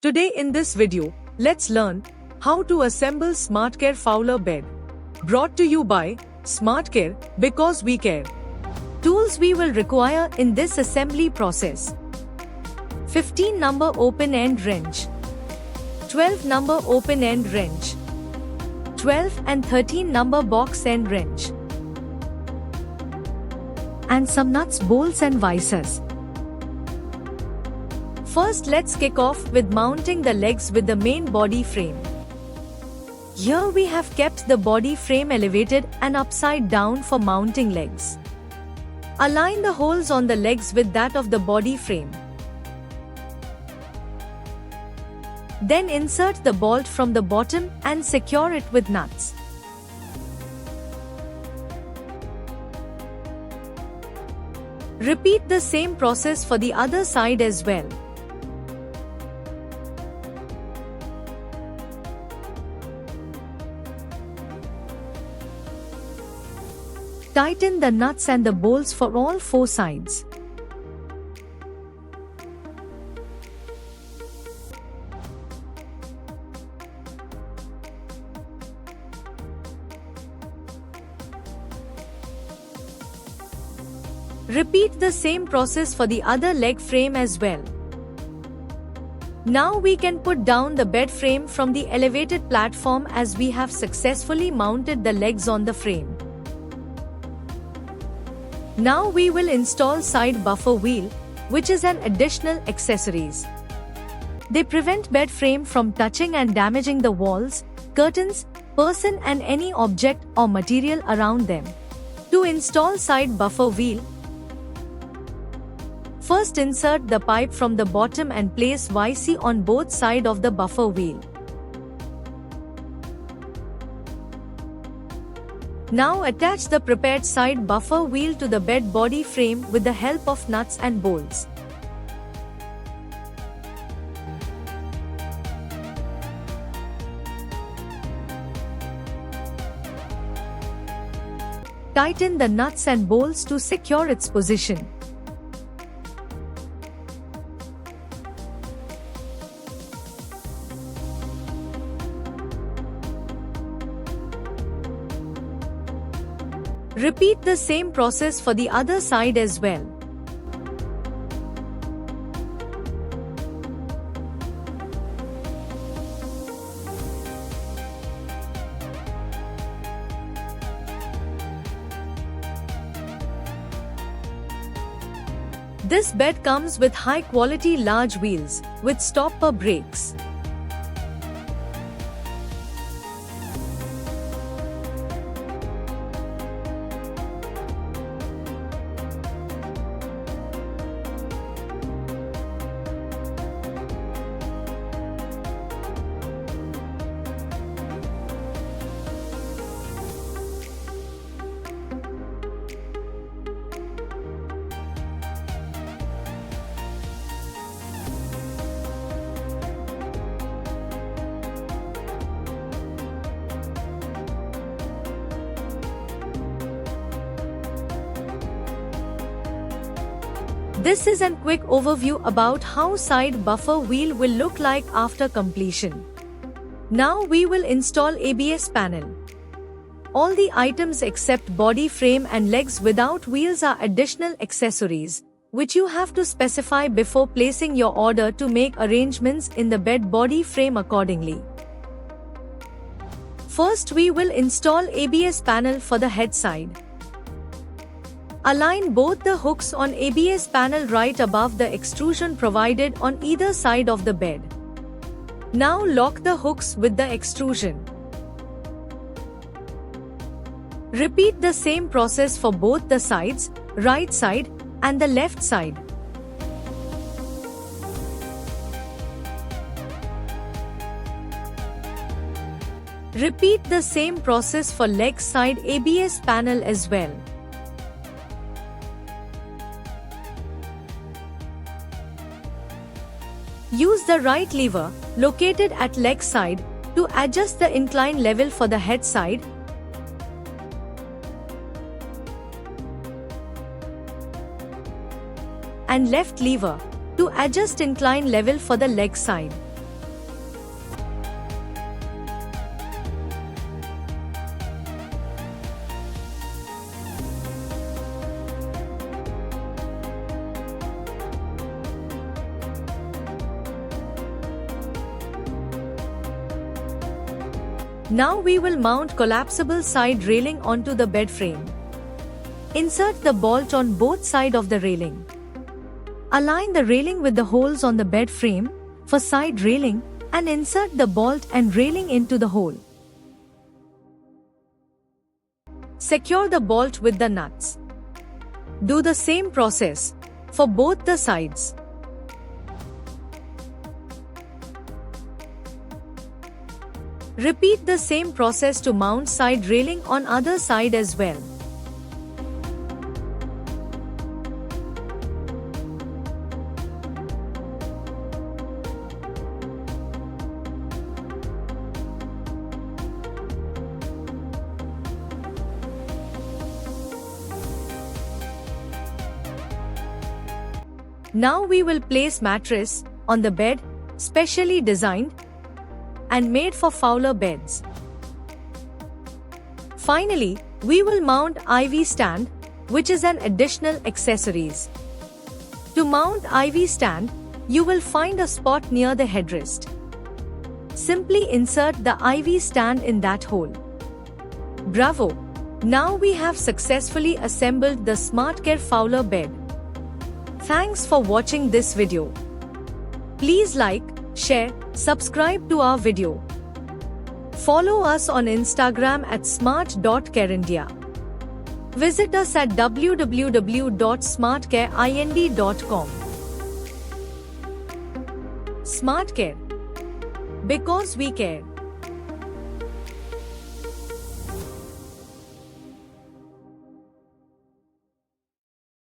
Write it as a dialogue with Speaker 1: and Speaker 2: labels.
Speaker 1: Today in this video, let's learn how to assemble SmartCare Fowler bed. Brought to you by SmartCare, because we care. Tools we will require in this assembly process: 15 number open-end wrench, 12 number open-end wrench, 12 and 13 number box-end wrench, and some nuts, bolts and vices. First, let's kick off with mounting the legs with the main body frame. Here we have kept the body frame elevated and upside down for mounting legs. Align the holes on the legs with that of the body frame. Then insert the bolt from the bottom and secure it with nuts. Repeat the same process for the other side as well. Tighten the nuts and the bolts for all 4 sides. Repeat the same process for the other leg frame as well. Now we can put down the bed frame from the elevated platform as we have successfully mounted the legs on the frame. Now we will install side buffer wheel, which is an additional accessories. They prevent bed frame from touching and damaging the walls, curtains, person and any object or material around them. To install side buffer wheel, first insert the pipe from the bottom and place vice on both sides of the buffer wheel. Now attach the prepared side buffer wheel to the bed body frame with the help of nuts and bolts. Tighten the nuts and bolts to secure its position. Repeat the same process for the other side as well. This bed comes with high-quality large wheels with stopper brakes. This is a quick overview about how side buffer wheel will look like after completion. Now we will install ABS panel. All the items except body frame and legs without wheels are additional accessories, which you have to specify before placing your order to make arrangements in the bed body frame accordingly. First we will install ABS panel for the head side. Align both the hooks on ABS panel right above the extrusion provided on either side of the bed. Now lock the hooks with the extrusion. Repeat the same process for both the sides, right side and the left side. Repeat the same process for leg side ABS panel as well. Use the right lever, located at leg side, to adjust the incline level for the head side. And left lever, to adjust incline level for the leg side. Now we will mount collapsible side railing onto the bed frame. Insert the bolt on both sides of the railing. Align the railing with the holes on the bed frame for side railing and insert the bolt and railing into the hole. Secure the bolt with the nuts. Do the same process for both the sides. Repeat the same process to mount side railing on other side as well. Now we will place mattress on the bed, specially designed and made for Fowler beds. Finally, we will mount Ivy stand, which is an additional accessories. To mount Ivy stand, you will find a spot near the headrest. Simply insert the Ivy stand in that hole. Bravo! Now we have successfully assembled the SmartCare Fowler bed. Thanks for watching this video. Please like, share, subscribe to our video. Follow us on Instagram at smart.careindia. Visit us at www.smartcareind.com. SmartCare. Because we care.